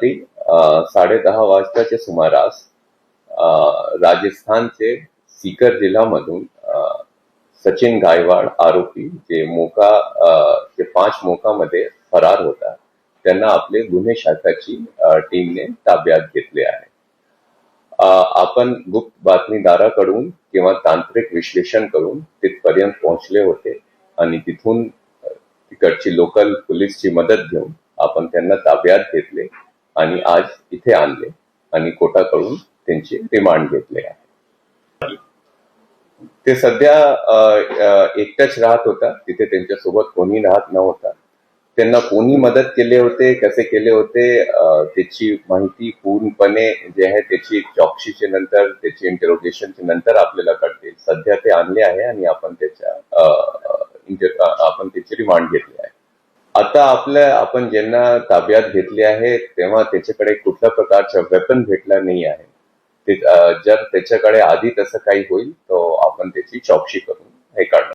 रात्री 10:30 वाजताच्या सुमारास राजस्थानचे सीकर जिल्ह्यामधून सचिन गायकवाड आरोपी जे 5 मोकामध्ये फरार होता, त्यांना आपले गुन्हे शाखाची टीमने ताब्यात घेतले आहे. आपण गुप्त बातमीदाराकडून किंवा तांत्रिक विश्लेषण करून तिथपर्यंत पोहोचले होते आणि तिथून तिकडची लोकल पोलीसची मदत घेऊन आपण त्यांना ताब्यात घेतले आणि आज इथे आणले आणि कोर्टाकडून त्यांचे रिमांड घेतले आहे. ते सध्या एकटाच राहत होता, तिथे त्यांच्यासोबत कोणी राहत नव्हता. त्यांना कोणी मदत केले होते, कसे केले होते, त्याची माहिती पूर्णपणे जे आहे त्याची चौकशीच्या नंतर, त्याची इंटरोगेशनच्या नंतर आपल्याला कळते. सध्या ते आणले आहे आणि आपण त्याचे रिमांड घेतले आहे. आता आपण ज्यांना ताब्यात घेतले आहे तेव्हा त्याच्याकडे कुठल्या प्रकारचा वेपन भेटला नाही आहे. जर त्याच्याकडे आधी तसं काही होईल तर आपण त्याची चौकशी करून हे काढणार.